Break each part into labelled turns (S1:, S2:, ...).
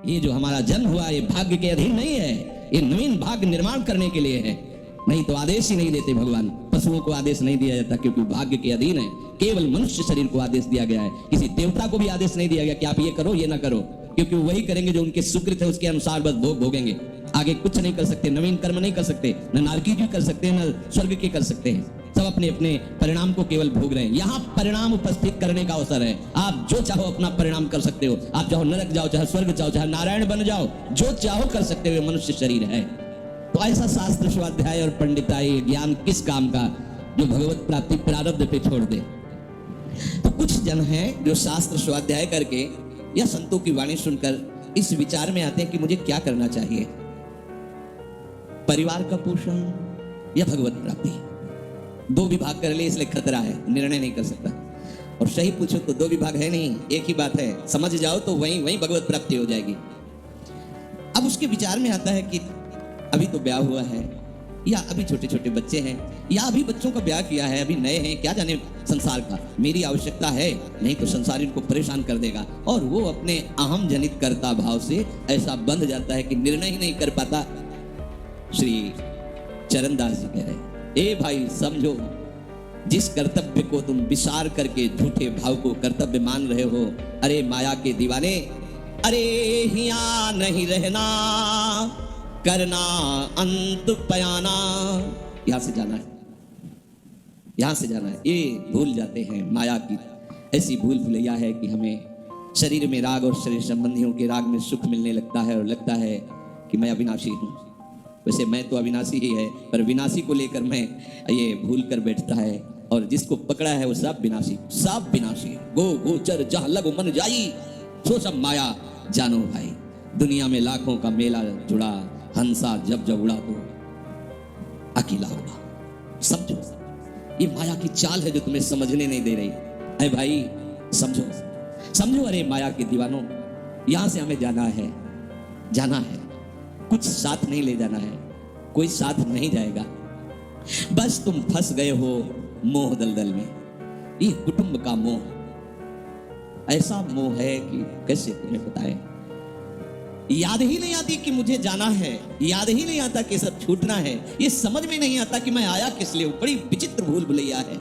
S1: ये जो हमारा जन्म हुआ ये भाग्य के अधीन नहीं है, ये नवीन भाग्य निर्माण करने के लिए है। नहीं तो आदेश ही नहीं देते भगवान। पशुओं को आदेश नहीं दिया जाता क्योंकि भाग्य के अधीन है। केवल मनुष्य शरीर को आदेश दिया गया है। किसी देवता को भी आदेश नहीं दिया गया कि आप ये करो ये ना करो, क्योंकि वही करेंगे जो उनके सुकृत है, उसके अनुसार बस भोग भोगेंगे। आगे कुछ नहीं कर सकते, नवीन कर्म नहीं कर सकते, न नारकी के कर सकते हैं, न स्वर्ग के कर सकते हैं। सब अपने अपने परिणाम को केवल भोग रहे हैं। यहाँ परिणाम उपस्थित करने का अवसर है। आप जो चाहो अपना परिणाम कर सकते हो। आप चाहो नरक जाओ, चाहे स्वर्ग जाओ, चाहे नारायण बन जाओ, जो चाहो कर सकते हो। मनुष्य शरीर है तो ऐसा शास्त्र स्वाध्याय और पंडिताई ज्ञान किस काम का जो भगवत प्राप्ति प्रारब्ध पे छोड़ दे। तो कुछ जन हैं जो शास्त्र स्वाध्याय करके या संतों की वाणी सुनकर इस विचार में आते हैं कि मुझे क्या करना चाहिए, परिवार का पोषण या भगवत प्राप्ति। दो विभाग कर ले इसलिए खतरा है, निर्णय नहीं कर सकता। और सही पूछो तो दो विभाग है नहीं, एक ही बात है। समझ जाओ तो वहीं भगवत प्राप्ति हो जाएगी। अब उसके विचार में आता है कि अभी तो ब्याह हुआ है, या अभी छोटे छोटे बच्चे हैं, या अभी बच्चों का ब्याह किया है, अभी नए हैं, क्या जाने संसार का मेरी आवश्यकता है, नहीं तो संसार इनको परेशान कर देगा। और वो अपने अहम जनित कर्ता भाव से ऐसा बंध जाता है कि निर्णय ही नहीं कर पाता। श्री चरणदास जी कह रहे, ए भाई समझो, जिस कर्तव्य को तुम विसार करके झूठे भाव को कर्तव्य मान रहे हो, अरे माया के दीवाने, अरे हिया नहीं रहना, करना अंत पयाना। यहां से जाना है, यहां से जाना है। ये भूल जाते हैं। माया की ऐसी भूल भुलैया है कि हमें शरीर में राग और शरीर संबंधियों के राग में सुख मिलने लगता है और लगता है कि मैं अविनाशी हूं। वैसे मैं तो अविनाशी ही है, पर विनाशी को लेकर मैं ये भूल कर बैठता है। और जिसको पकड़ा है वो सब विनाशी, सब विनाशी। गो गोचर जहां लगो मन जाई, सो सब माया जानो भाई। दुनिया में लाखों का मेला जुड़ा, हंसा जब जब उड़ा तो अकेला उड़ा। समझो, ये माया की चाल है जो तुम्हें समझने नहीं दे रही। अरे भाई समझो, समझो। अरे माया के दीवानों, यहां से हमें जाना है, जाना है। कुछ साथ नहीं ले जाना है, कोई साथ नहीं जाएगा। बस तुम फंस गए हो मोह दलदल में। ये कुटुंब का मोह ऐसा मोह है कि कैसे तुम्हें बताएं। याद ही नहीं आती कि मुझे जाना है, याद ही नहीं आता कि सब छूटना है। ये समझ में नहीं आता कि मैं आया किस लिए। बड़ी विचित्र भूल भुलैया है।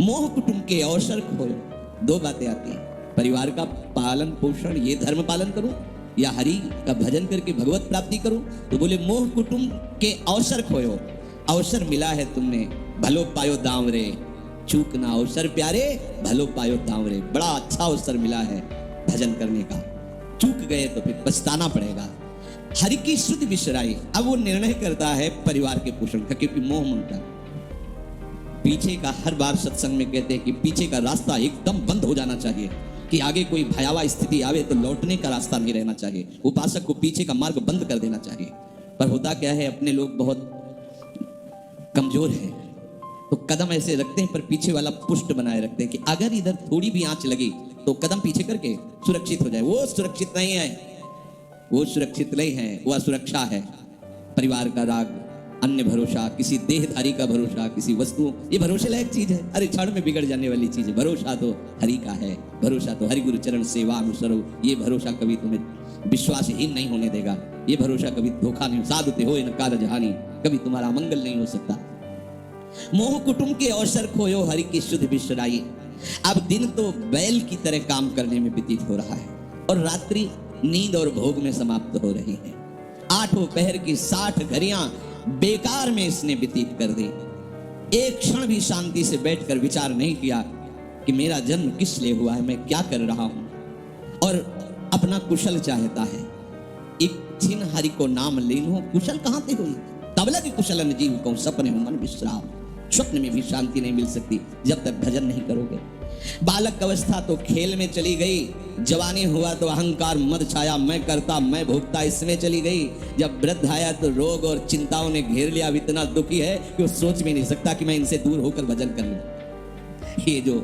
S1: मोह कुटुंब के अवसर खोयो। दो बातें आती हैं, परिवार का पालन पोषण, ये धर्म पालन करूं, या हरि का भजन करके भगवत प्राप्ति करूं। तो बोले मोह कुटुंब के अवसर खोयो। अवसर मिला है तुमने, भलो पायो दांवरे, चूकना अवसर प्यारे, भलो पायो दांवरे। बड़ा अच्छा अवसर मिला है भजन करने का, चूक गए तो फिर पछताना पड़ेगा। हरि की शुद्ध विसराई। अब वो निर्णय करता है परिवार के पोषण का, क्योंकि मोह ममता पीछे का। हर बार सत्संग में कहते हैं कि पीछे का रास्ता एकदम बंद हो जाना चाहिए, कि आगे कोई भयावह स्थिति आवे तो लौटने का रास्ता नहीं रहना चाहिए। उपासक को पीछे का मार्ग बंद कर देना चाहिए। पर होता क्या है, अपने लोग बहुत कमजोर है तो कदम ऐसे रखते हैं, पर पीछे वाला पुष्ट बनाए रखते हैं कि अगर इधर थोड़ी भी आंच लगी तो कदम पीछे करके सुरक्षित हो जाए। वो सुरक्षित नहीं है, वो सुरक्षित नहीं है, वो असुरक्षा है। परिवार का राग, अन्य भरोसा, किसी देहधारी का भरोसा, किसी वस्तु, ये भरोसे लायक चीज है। अरे क्षण में बिगड़ जाने वाली चीज है। भरोसा तो हरि का है, भरोसा तो हरि गुरु चरण सेवा अनुसरो। ये भरोसा कभी तुम्हें विश्वासहीन नहीं होने देगा। ये भरोसा कभी धोखा नहीं, साधुते हो न कारज हानि, कभी तुम्हारा मंगल नहीं हो सकता। मोह कुटुंब के अवसर खोयो, हरि की शुद्ध विसराई। अब दिन तो बैल की तरह काम करने में व्यतीत हो रहा है और रात्रि नींद और भोग में समाप्त हो रही है। आठों पहर की 60 घड़ियां बेकार में इसने व्यतीत कर दी। एक क्षण भी शांति से बैठकर विचार नहीं किया कि मेरा जन्म किस लिए हुआ है, मैं क्या कर रहा हूं। और अपना कुशल चाहता है। एक छिन हरि को नाम लीन हो, कुशल कहां से हुई। तबला की कुशलन जीव को सपने हो मन विश्राम। स्वप्न में भी शांति नहीं मिल सकती जब तक भजन नहीं करोगे। बालक अवस्था तो खेल में चली गई, जवानी हुआ तो अहंकार मद छाया, मैं करता मैं भोगता इसमें चली गई। जब वृद्ध आया तो रोग और चिंताओं ने घेर लिया। अब इतना दुखी है कि वो सोच भी नहीं सकता कि मैं इनसे दूर होकर भजन कर लूं। ये जो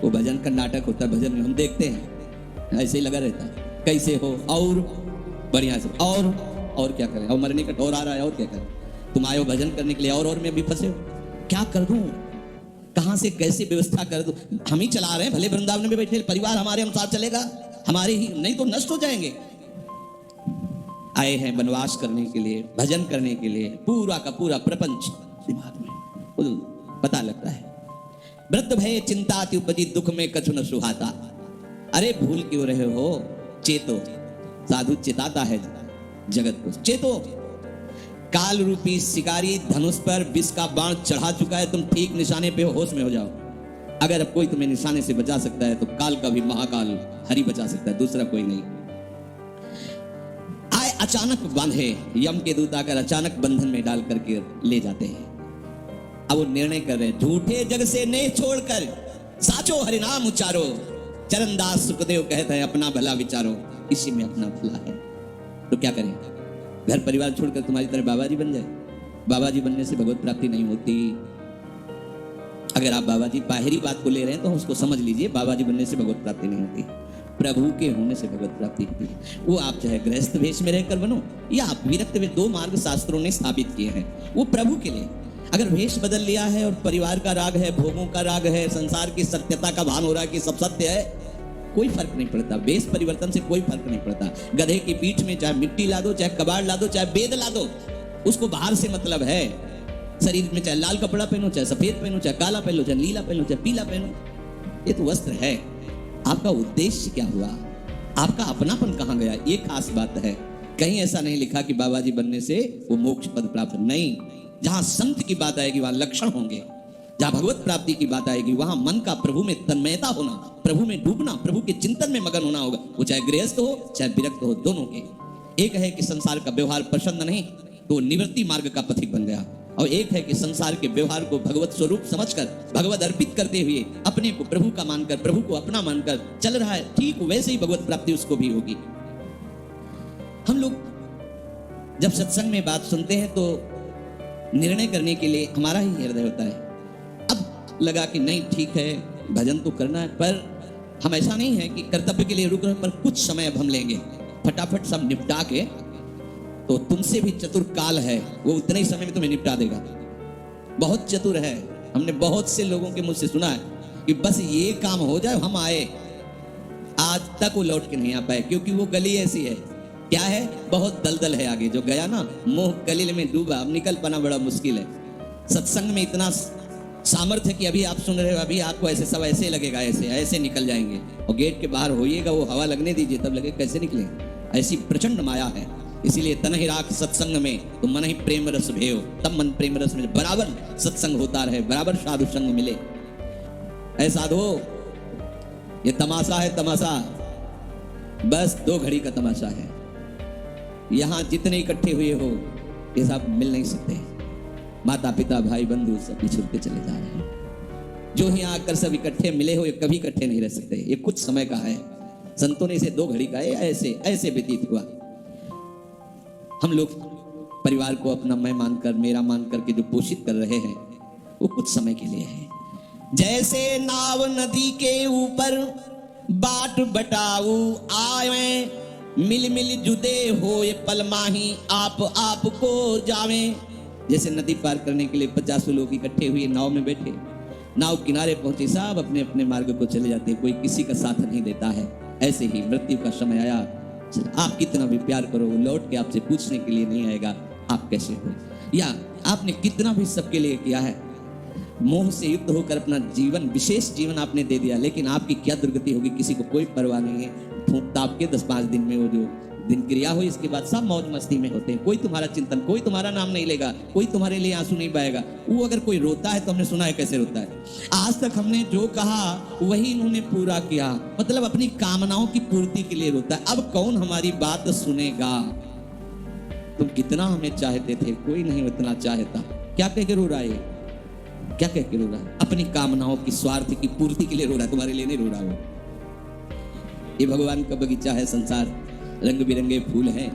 S1: वो भजन का नाटक होता है, भजन में हम देखते हैं ऐसे ही लगा रहता है, कैसे हो और बढ़िया से और क्या करें, और मरने का ठौर आ रहा है और क्या करें। तुम आए हो भजन करने के लिए और में भी फंसे हो। क्या कर दूं, कहां से कैसे व्यवस्था कर दूं। हम ही चला रहे हैं, भले वृंदावन में बैठे, परिवार हमारे अनुसार चलेगा, हमारे ही, नहीं तो नष्ट हो जाएंगे। आए हैं वनवास करने के लिए, भजन करने के लिए, पूरा का पूरा प्रपंच दिमाग में पता लगता है। वृद्ध भय चिंता उपजी दुख में कछु न सुहाता। अरे भूल क्यों रहे हो, चेतो। साधु चिताता है जगत को, चेतो। काल रूपी शिकारी धनुष पर विष का बाण चढ़ा चुका है, तुम ठीक निशाने पे हो, होश में हो जाओ। अगर अब कोई तुम्हें निशाने से बचा सकता है तो काल का भी महाकाल हरि बचा सकता है, दूसरा कोई नहीं। आए अचानक बांधे, यम के दूत आकर अचानक बंधन में डाल करके ले जाते हैं। अब वो निर्णय कर रहे हैं, झूठे जग से नेह छोड़कर साचो हरिनाम उचारो। चरणदास सुखदेव कहते हैं अपना भला विचारो, इसी में अपना भला है। तो क्या करें, घर परिवार छोड़कर तुम्हारी तरह बाबा जी बन जाए? बाबा जी बनने से भगवत प्राप्ति नहीं होती। अगर आप बाबा जी बाहरी बात को ले रहे हैं तो उसको समझ लीजिए, बाबा जी बनने से भगवत प्राप्ति नहीं होती, प्रभु के होने से भगवत प्राप्ति होती है। वो आप चाहे गृहस्थ वेश में रहकर बनो या आप विरक्त वे, दो मार्ग शास्त्रों ने स्थापित किए हैं, वो प्रभु के लिए। अगर वेश बदल लिया है और परिवार का राग है, भोगों का राग है, संसार की सत्यता का भान हो रहा है कि सब सत्य है, कोई फर्क नहीं पड़ता। वेश परिवर्तन से कोई फर्क नहीं पड़ता। गधे की पीठ में चाहे मिट्टी ला दो, चाहे कबाड़ ला दो, चाहे बेद ला दो, उसको बाहर से मतलब है। शरीर में चाहे लाल कपड़ा पहनो, चाहे सफेद पहनो, चाहे काला पहनो, चाहे नीला पहनो, चाहे पीला पहनो, ये तो वस्त्र है। आपका उद्देश्य क्या हुआ, आपका अपनापन कहां गया, ये खास बात है। कहीं ऐसा नहीं लिखा कि बाबा जी बनने से वो मोक्ष पद प्राप्त, नहीं। जहां संत की बात आएगी वहां लक्षण होंगे, जहां भगवत प्राप्ति की बात आएगी वहां मन का प्रभु में तन्मयता होना, प्रभु में डूबना, प्रभु के चिंतन में मगन होना होगा। वो चाहे गृहस्थ हो चाहे विरक्त हो, दोनों के। एक है कि संसार का व्यवहार पसंद नहीं तो निवृत्ति मार्ग का पथिक बन गया, और एक है कि संसार के व्यवहार को भगवत स्वरूप समझकर, भगवत अर्पित करते हुए अपने को प्रभु का मानकर, प्रभु को अपना मानकर चल रहा है, ठीक वैसे ही भगवत प्राप्ति उसको भी होगी। हम लोग जब सत्संग में बात सुनते हैं तो निर्णय करने के लिए हमारा ही हृदय होता है। अब लगा कि नहीं ठीक है, भजन तो करना है, पर हम ऐसा नहीं है कि कर्तव्य के लिए रुक रहे, पर कुछ समय अब हम लेंगे, फटाफट सब निपटा के। तो तुमसे भी चतुर काल है, वो उतने ही समय में तुम्हें निपटा देगा। बहुत चतुर है। हमने बहुत से लोगों के मुझ से सुना है कि बस ये काम हो जाए हम आए, आज तक वो लौट के नहीं आ पाए, क्योंकि वो गली ऐसी है। क्या है, बहुत दलदल है आगे। जो गया ना मोह कलिल में डूबा, अब निकल पाना बड़ा मुश्किल है। सत्संग में इतना सामर्थ्य कि अभी आप सुन रहे हो, अभी आपको ऐसे सब ऐसे लगेगा, ऐसे ऐसे निकल जाएंगे, और गेट के बाहर होइएगा, वो हवा लगने दीजिए, तब लगे कैसे निकले। ऐसी प्रचंड माया है। इसीलिए तन ही राख सत्संग में तो मन ही प्रेम रस भेव, तब मन प्रेम रस में बराबर सत्संग होता रहे, बराबर साधु संग मिले। ऐसा दो, ये तमाशा है, तमाशा बस 2 घड़ी का तमाशा है। यहां जितने इकट्ठे हुए हो ये सब मिल नहीं सकते। माता पिता भाई बंधु सब बिछुड़ते चले जा रहे हैं। जो ही आकर सब इकट्ठे मिले हो, ये कभी इकट्ठे नहीं रह सकते। ये कुछ समय का है। संतों ने इसे 2 घड़ी का है, ऐसे ऐसे व्यतीत हुआ। हम लोग परिवार को अपना मैं मानकर, मेरा मानकर के जो पोषित कर रहे हैं, वो कुछ समय के लिए है। जैसे नाव नदी के ऊपर बाट बटाऊ आए, मिल मिल जुदे हो ये पल माही आप को जावे। जैसे नदी पार करने के लिए 50 लोग इकट्ठे हुए नाव में बैठे, नाव किनारे पहुंचे, सब अपने अपने मार्ग को चले जाते, कोई किसी का साथ नहीं देता है। ऐसे ही मृत्यु का समय आया, आप कितना भी प्यार करो, वो लौट के आपसे पूछने के लिए नहीं आएगा आप कैसे हो, या आपने कितना भी सबके लिए किया है, मोह से युक्त होकर अपना जीवन, विशेष जीवन आपने दे दिया, लेकिन आपकी क्या दुर्गति होगी किसी को कोई परवाह नहीं है। फूंक ताप के 10-5 दिन में वो जो दिन क्रिया हो, इसके बाद सब मौज मस्ती में होते हैं। कोई तुम्हारा चिंतन, कोई तुम्हारा नाम नहीं लेगा, कोई तुम्हारे लिए आंसू नहीं बहाएगा। वो अगर कोई रोता है तो हमने सुना है कैसे रोता है। आज तक हमने जो कहा वही इन्होंने पूरा किया, मतलब अपनी कामनाओं की पूर्ति के लिए रोता है। अब कौन हमारी बात सुनेगा। तुम कितना हमें चाहते थे, कोई नहीं उतना चाहता। क्या कह के रो रहा है, क्या कह के रो रहा है? अपनी कामनाओं की स्वार्थ की पूर्ति के लिए रो रहा है, तुम्हारे लिए नहीं रो रहा हो। ये भगवान का बगीचा है संसार, रंग बिरंगे फूल हैं।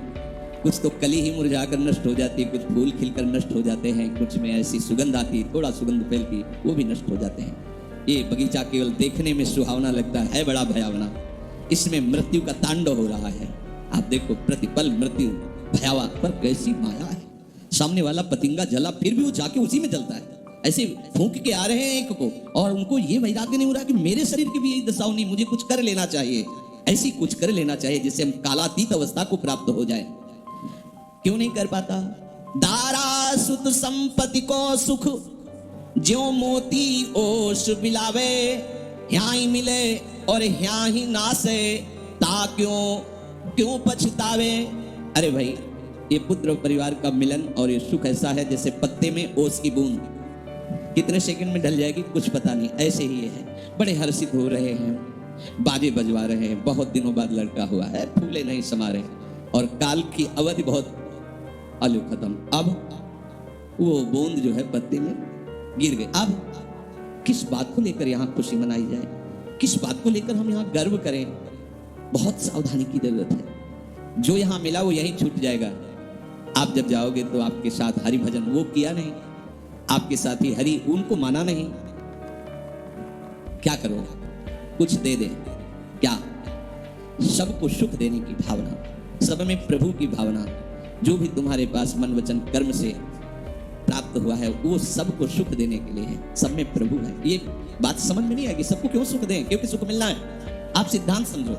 S1: कुछ तो कली ही मुरझाकर नष्ट हो जाती है, कुछ फूल खिलकर नष्ट हो जाते हैं, कुछ में ऐसी सुगंध आती है, थोड़ा सुगंध फैलती वो भी नष्ट हो जाते हैं। ये बगीचा केवल देखने में सुहावना लगता है बड़ा भयावना। इसमें मृत्यु का तांडव हो रहा है। आप देखो प्रतिपल मृत्यु भयावह, पर कैसी माया है। सामने वाला पतिंगा जला, फिर भी वो जाके उसी में जलता है। ऐसे फूंक के आ रहे हैं एक को, और उनको ये वैराग्य नहीं हो रहा कि मेरे शरीर की भी यही दशा होनी, मुझे कुछ कर लेना चाहिए। ऐसी कुछ कर लेना चाहिए जिससे हम कालातीत अवस्था को प्राप्त हो जाए। क्यों नहीं कर पाता? दारा सुत संपत्ति को सुख, ज्यों मोती ओस बिलावे, यहाँ ही मिले और यहाँ ही नासे, ता क्यों पछतावे। अरे भाई, ये पुत्र और परिवार का मिलन और ये सुख ऐसा है जैसे पत्ते में ओस की बूंद, कितने सेकंड में ढल जाएगी कुछ पता नहीं, ऐसे ही ये है। बड़े हर्षित हो रहे हैं, बाजे बजवा रहे हैं, बहुत दिनों बाद लड़का हुआ है, फूले नहीं समा रहे, और काल की अवधि बहुत आलू खत्म। अब वो बूंद जो है पत्ते में गिर गई। अब किस बात को लेकर यहाँ खुशी मनाई जाए, किस बात को लेकर हम यहाँ गर्व करें? बहुत सावधानी की जरूरत है। जो यहाँ मिला वो यहीं छूट जाएगा। आप जब जाओगे तो आपके साथ हरि भजन वो किया नहीं, आपके साथ ही हरि उनको माना नहीं, क्या करो? कुछ दे दे क्या? सबको सुख देने की भावना, सब में प्रभु की भावना, जो भी तुम्हारे पास मन वचन कर्म से प्राप्त हुआ है वो सबको सुख देने के लिए है, सब में प्रभु है। ये बात समझ में नहीं आएगी, सबको क्यों सुख दें? क्योंकि सुख मिलना है। आप सिद्धांत समझो,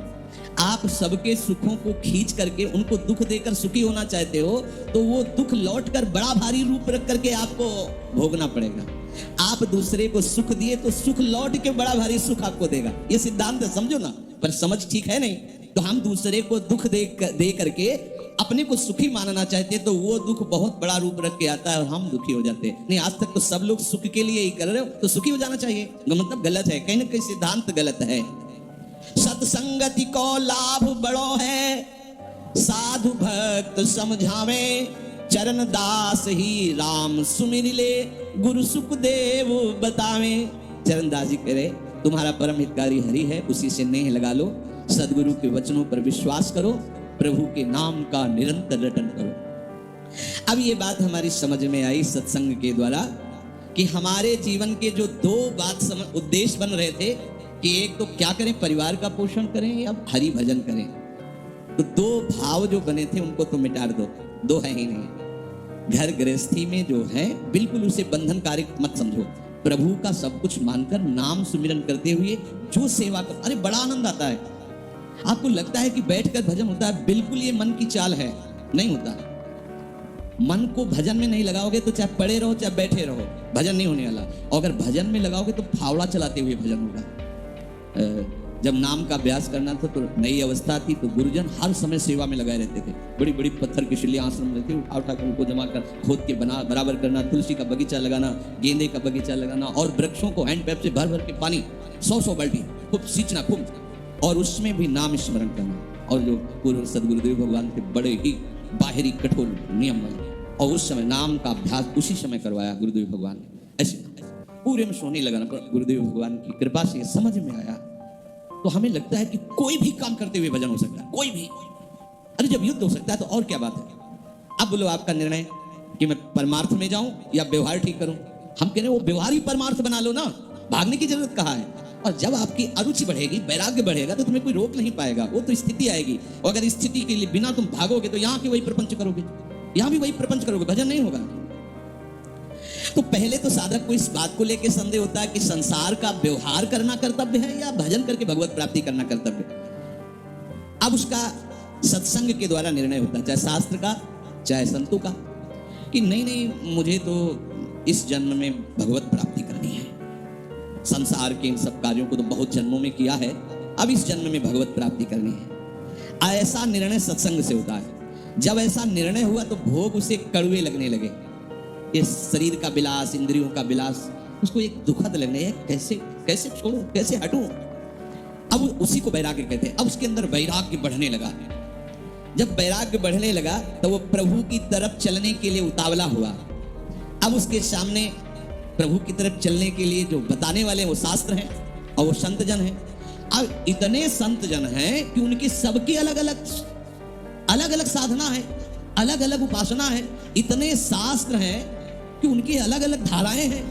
S1: आप सबके सुखों को खींच करके उनको दुख देकर सुखी होना चाहते हो तो वो दुख लौट कर बड़ा भारी रूप रख करके आपको भोगना पड़ेगा। आप दूसरे को सुख दिए तो सुख लौट के बड़ा भारी सुख आपको देगा। ये सिद्धांत समझो ना, पर समझ ठीक है नहीं। तो हम दूसरे को दुख दे करके अपने को सुखी मानना चाहते तो वो दुख बहुत बड़ा रूप रख के आता है और हम दुखी हो जाते हैं। नहीं, आज तक तो सब लोग सुख के लिए ही कर रहे हो, तो सुखी हो जाना चाहिए, मतलब गलत है, कहीं ना कहीं सिद्धांत गलत है। सत्संगति को लाभ बड़ो है, साधु भक्त समझावे, चरण दास ही राम सुमिर ले, गुरु सुखदेव बतावे। चरण दास जी कह रहे, तुम्हारा परम हितकारी हरि है, उसी से नेह लगा लो, सदगुरु के वचनों पर विश्वास करो, प्रभु के नाम का निरंतर रटन करो। अब ये बात हमारी समझ में आई सत्संग के द्वारा कि हमारे जीवन के जो दो बात उद्देश्य बन रहे थे कि एक तो क्या करें, परिवार का पोषण करें या हरि भजन करें, तो दो भाव जो बने थे उनको तो मिटा दो, दो है ही नहीं। घर गृहस्थी में जो है बिल्कुल उसे बंधनकारी मत समझो, प्रभु का सब कुछ मानकर नाम सुमिरन करते हुए जो सेवा कर, अरे बड़ा आनंद आता है। आपको लगता है कि बैठकर भजन होता है, बिल्कुल ये मन की चाल है, नहीं होता। मन को भजन में नहीं लगाओगे तो चाहे पड़े रहो चाहे बैठे रहो, भजन नहीं होने वाला। और अगर भजन में लगाओगे तो फावड़ा चलाते हुए भजन होगा। जब नाम का अभ्यास करना था तो नई अवस्था थी तो गुरुजन हर समय सेवा में लगाए रहते थे। बड़ी बड़ी पत्थर की शिलियां आश्रम रहती, उठा उठा कर उनको जमा कर खोद के बराबर करना, तुलसी का बगीचा लगाना, गेंदे का बगीचा लगाना, और वृक्षों को हैंड पैप से भर भर के पानी 100 बाल्टी खूब सींचना खूब, और उसमें भी नाम स्मरण करना। और जो पूर्व सदगुरुदेव भगवान के बड़े ही बाहरी कठोर नियम बने, और उस समय नाम का अभ्यास उसी समय करवाया गुरुदेव भगवान ने। ऐसे पूरे में सोने लगाना, पर गुरुदेव भगवान की कृपा से समझ में आया। तो हमें लगता है कि कोई भी काम करते हुए भजन हो सकता है, कोई भी। अरे जब युद्ध हो सकता है तो और क्या बात है। अब बोलो आपका निर्णय कि मैं परमार्थ में जाऊं या व्यवहार ठीक करूं। हम कह रहे हैं वो व्यवहार ही परमार्थ बना लो ना, भागने की जरूरत कहाँ है। और जब आपकी अरुचि बढ़ेगी, वैराग्य बढ़ेगा, तो तुम्हें कोई रोक नहीं पाएगा, वो तो स्थिति आएगी। और अगर स्थिति के लिए बिना तुम भागोगे तो यहाँ के वही प्रपंच करोगे, यहाँ भी वही प्रपंच करोगे, भजन नहीं होगा। तो पहले तो साधक को इस बात को लेकर संदेह होता है कि संसार का व्यवहार करना कर्तव्य है या भजन करके भगवत प्राप्ति करना कर्तव्य। अब उसका सत्संग के द्वारा निर्णय होता है, चाहे शास्त्र का चाहे संतों का, कि नहीं मुझे तो इस जन्म में भगवत प्राप्ति करनी है। संसार के इन सब कार्यों को तो बहुत जन्मों में किया है, अब इस जन्म में भगवत प्राप्ति करनी है। ऐसा निर्णय सत्संग से होता है। जब ऐसा निर्णय हुआ तो भोग उसे कड़वे लगने लगे। ये शरीर का विलास, इंद्रियों का विलास उसको एक दुखद लगने, कैसे छोड़ूं, कैसे हटूं। अब उसी को वैराग्य कहते हैं। अब उसके अंदर वैराग्य बढ़ने लगा। जब वैराग्य बढ़ने लगा तो वो प्रभु की तरफ चलने के लिए उतावला हुआ। अब उसके सामने प्रभु की तरफ चलने के लिए जो बताने वाले वो शास्त्र हैं और वो संत जन हैं। अब इतने संत जन हैं कि उनकी सबकी अलग अलग साधना है, अलग अलग उपासना है। इतने शास्त्र हैं कि उनकी अलग अलग धाराएं हैं,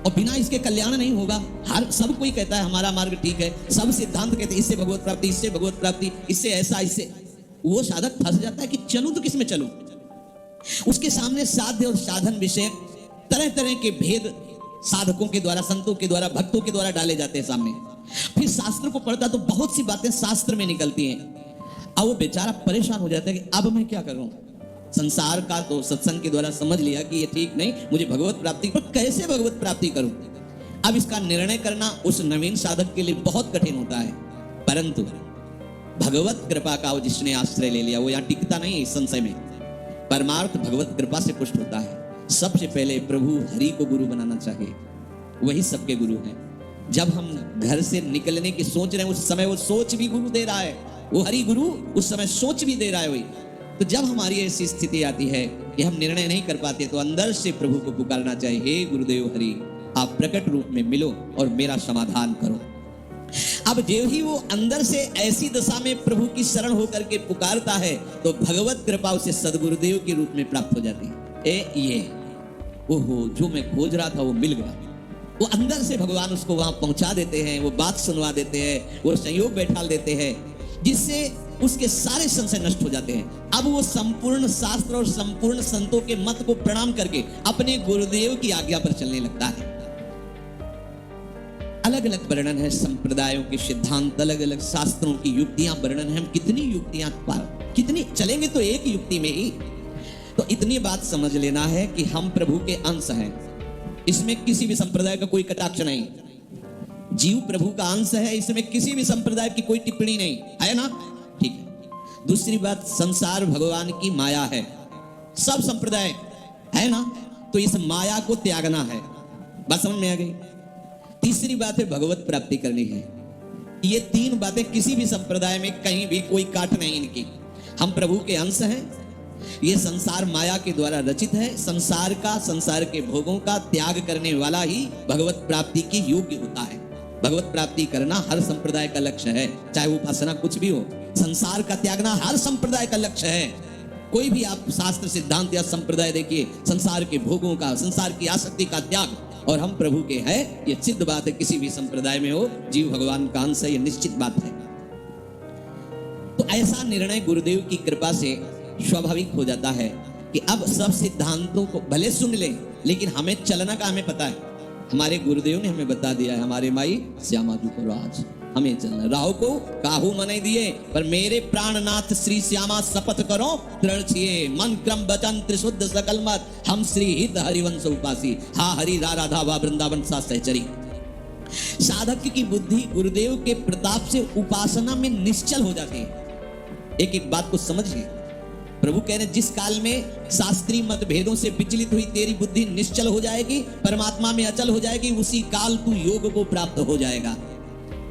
S1: और बिना इसके कल्याण नहीं होगा। हर सब कोई कहता है हमारा मार्ग ठीक है, सब सिद्धांत कहते हैं इससे भगवत प्राप्ति, इससे भगवत प्राप्ति, इससे ऐसा, इससे। वो साधक फंस जाता है कि चलूं तो किस में चलूं। उसके सामने साध्य और साधन विषय तरह तरह के भेद साधकों के द्वारा, संतों के द्वारा, भक्तों के द्वारा डाले जाते हैं सामने। फिर शास्त्र को पढ़ता तो बहुत सी बातें शास्त्र में निकलती हैं। अब वो बेचारा परेशान हो जाता है कि अब मैं क्या करूं। संसार का तो सत्संग के द्वारा समझ लिया कि ये ठीक नहीं, मुझे भगवत प्राप्ति, पर कैसे भगवत प्राप्ति करूं? अब इसका निर्णय करना उस नवीन साधक के लिए बहुत कठिन होता है। परंतु भगवत कृपा का जिसने आश्रय ले लिया वो यहाँ टिकता नहीं है इस संशय में। परमार्थ भगवत कृपा से पुष्ट होता है। सबसे पहले प्रभु हरि को गुरु बनाना चाहिए, वही सबके गुरु हैं। जब हम घर से निकलने की सोच रहे हैं उस समय वो सोच भी गुरु दे रहा है, वो हरि गुरु उस समय सोच भी दे रहा है वही। तो जब हमारी ऐसी स्थिति आती है कि हम निर्णय नहीं कर पाते तो अंदर से प्रभु को पुकारना चाहिए, हे गुरुदेव हरि, आप प्रकट रूप में मिलो और मेरा समाधान करो। अब जो ही वो अंदर से ऐसी दशा में प्रभु की शरण होकर के पुकारता है तो भगवत कृपा उसे सदगुरुदेव के रूप में प्राप्त हो जाती है। ये ओहो, जो मैं खोज रहा था वो मिल गया। वो अंदर से भगवान उसको वहां पहुंचा देते हैं, वो बात सुनवा देते हैं, वो संयोग बैठाल देते हैं, जिससे उसके सारे संशय नष्ट हो जाते हैं। अब वो संपूर्ण शास्त्र और संपूर्ण संतों के मत को प्रणाम करके अपने गुरुदेव की आज्ञा पर चलने लगता है। अलग अलग वर्णन है संप्रदायों के सिद्धांत, अलग अलग शास्त्रों की युक्तियां वर्णन है। हम कितनी युक्तियां कितनी चलेंगे तो एक युक्ति में ही। तो इतनी बात समझ लेना है कि हम प्रभु के अंश हैं, इसमें किसी भी संप्रदाय का कोई कटाक्ष नहीं। जीव प्रभु का अंश है, इसमें किसी भी संप्रदाय की कोई टिप्पणी नहीं है ना, ठीक है। दूसरी बात, संसार भगवान की माया है, सब संप्रदाय है ना, तो इस माया को त्यागना है। बात समझ में आ गई। तीसरी बात है भगवत प्राप्ति करनी है। ये तीन बातें किसी भी संप्रदाय में कहीं भी कोई काट नहीं इनकी। हम प्रभु के अंश हैं, ये संसार माया के द्वारा रचित है, संसार का, संसार के भोगों का त्याग करने वाला ही भगवत प्राप्ति के योग्य होता है। भगवत प्राप्ति करना हर संप्रदाय का लक्ष्य है, चाहे वो उपासना कुछ भी हो। संसार का त्यागना हर संप्रदाय का लक्ष्य है। कोई भी आप शास्त्र सिद्धांत या संप्रदाय देखिए, संसार के भोगों का, संसार की आसक्ति का त्याग, और हम प्रभु के हैं, ये सिद्ध बात है। किसी भी संप्रदाय में हो, जीव भगवान का अंश है, ये निश्चित बात है। तो ऐसा निर्णय गुरुदेव की कृपा से स्वाभाविक हो जाता है कि अब सब सिद्धांतों को भले सुन ले, लेकिन हमें चलना का हमें पता है। हमारे गुरुदेव ने हमें बता दिया है, हमारे माई श्यामा जी को राज, हमें चलना। राहु को काहू मने दिए, पर मेरे प्राणनाथ श्री श्यामा शपथ करो दृढ़ छिए, मन क्रम वचन त्रिशुद्ध सकल मत, हम श्री हित हरिवंश उपासी, हा हरि रा राधा वा वृंदावन सा सहचरी। साधक की बुद्धि गुरुदेव के प्रताप से उपासना में निश्चल हो जाती है। एक एक बात को समझिए। प्रभु कह रहे जिस काल में शास्त्रीय मतभेदों से विचलित हुई तेरी बुद्धि निश्चल हो जाएगी, परमात्मा में अचल हो जाएगी, उसी काल तू योग को प्राप्त हो जाएगा।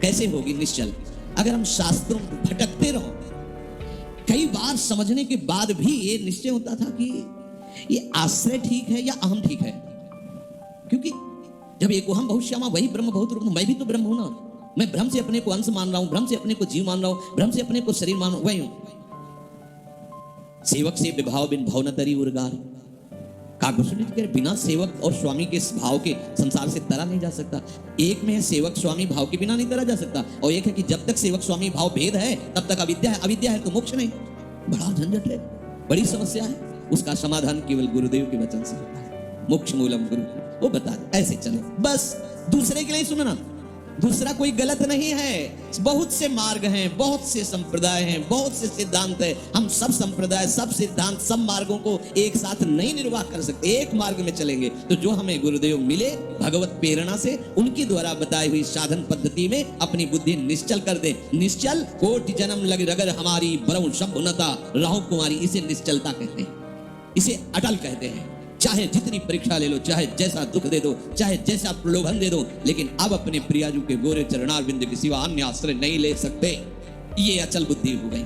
S1: कैसे होगी निश्चल? अगर हम शास्त्रों को भटकते रहो। कई बार समझने के बाद भी ये निश्चय होता था कि ये आश्रय ठीक है या अहम ठीक है, क्योंकि जब एक हम बहुत श्यामा वही ब्रह्म बहुत रूप, मैं भी तो ब्रह्म हूं ना। मैं भ्रम से अपने को अंश मान रहा हूं, भ्रम से अपने को जीव मान रहा हूं, भ्रम से अपने को शरीर मान रहा हूं, वही हूं। सेवक से विभाव बिन भाव न तरी उर्गार, बिना सेवक और स्वामी के भाव के संसार से तरा नहीं जा सकता। एक में है सेवक स्वामी भाव के बिना नहीं तरा जा सकता, और एक है कि जब तक सेवक स्वामी भाव भेद है तब तक अविद्या है, अविद्या है तो मोक्ष नहीं। बड़ा झंझट है, बड़ी समस्या है। उसका समाधान केवल गुरुदेव के वचन से होता है। मोक्ष मूलम गुरु, वो बता दे, ऐसे चले बस। दूसरे के लिए सुनना, दूसरा कोई गलत नहीं है। बहुत से मार्ग हैं, बहुत से संप्रदाय हैं, बहुत से सिद्धांत हैं। हम सब संप्रदाय, सब सिद्धांत, सब मार्गों को एक साथ नहीं निर्वाह कर सकते। एक मार्ग में चलेंगे तो जो हमें गुरुदेव मिले भगवत प्रेरणा से, उनकी द्वारा बताई हुई साधन पद्धति में अपनी बुद्धि निश्चल कर दे। निश्चल कोटि जन्म लग रगर हमारी बरऊ शंभुनता राहु कुमारी, इसे निश्चलता कहते हैं, इसे अटल कहते हैं। चाहे जितनी परीक्षा ले लो, चाहे जैसा दुख दे दो, चाहे जैसा प्रलोभन दे दो, लेकिन अब अपने प्रियाजू के गोरे चरणारविंद के सिवा अन्य आश्रय नहीं ले सकते। ये अचल बुद्धि हो गई।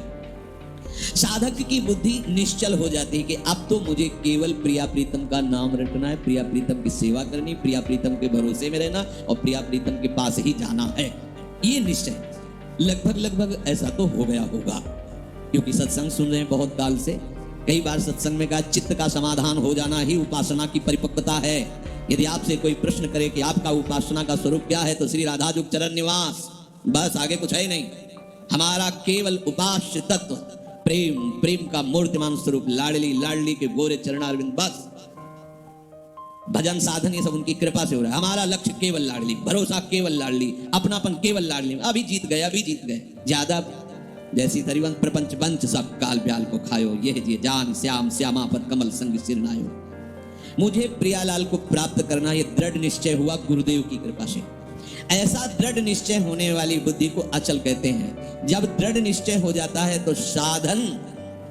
S1: साधक की बुद्धि निश्चल हो जाती है कि अब तो मुझे केवल प्रिया प्रीतम का नाम रटना है, प्रिया प्रीतम की सेवा करनी, प्रिया प्रीतम के भरोसे में रहना और प्रिया प्रीतम के पास ही जाना है। ये निश्चय लगभग ऐसा तो हो गया होगा, क्योंकि सत्संग सुन रहे हैं बहुत काल से। कई बार सत्संग में कहा चित्त का समाधान हो जाना ही उपासना की परिपक्वता है। यदि आपसे कोई प्रश्न करे कि आपका उपासना का स्वरूप क्या है, तो श्री राधा जुग चरण निवास, बस आगे कुछ है नहीं। हमारा केवल उपास्य तत्व प्रेम, प्रेम का मूर्तिमान स्वरूप लाडली, लाडली के गोरे चरणारविंद, बस। भजन साधन ये सब उनकी कृपा से हो रहा है। हमारा लक्ष्य केवल लाडली, भरोसा केवल लाडली, अपनापन केवल लाडली। अभी जीत गए, अभी जीत गए। ज्यादा जैसी तरिवंत प्रपंच पंच सब काल ब्याल को खायो, यह जी जान श्याम श्यामा पर कमल संग सिर नायो। मुझे प्रियालाल को प्राप्त करना यह दृढ़ निश्चय हुआ गुरुदेव की कृपा से। ऐसा दृढ़ निश्चय होने वाली बुद्धि को अचल कहते हैं। जब दृढ़ निश्चय हो जाता है तो साधन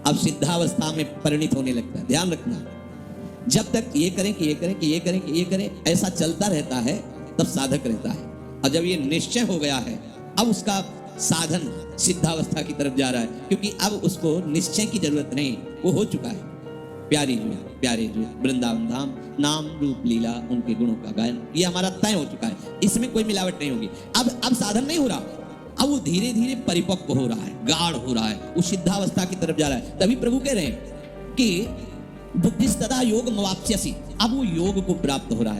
S1: अब सिद्धावस्था में परिणित होने लगता है। ध्यान रखना, जब तक ये करें कि ये करें कि ये करें कि ये करें ऐसा चलता रहता है तब साधक रहता है। और जब ये निश्चय हो गया है अब उसका साधन सिद्धावस्था की तरफ जा रहा है, क्योंकि अब उसको निश्चय की जरूरत नहीं, वो हो चुका है। प्यारे जो वृंदावन धाम नाम रूप लीला उनके गुणों का गायन ये हमारा तय हो चुका है, इसमें कोई मिलावट नहीं होगी। अब साधन नहीं हो रहा, अब वो धीरे धीरे परिपक्व हो रहा है, गाढ़ हो रहा है, वो सिद्धावस्था की तरफ जा रहा है। तभी प्रभु कह रहे हैं कि बुद्धिस्तदा योग मवाप्स्यसि, अब वो योग को प्राप्त हो रहा है।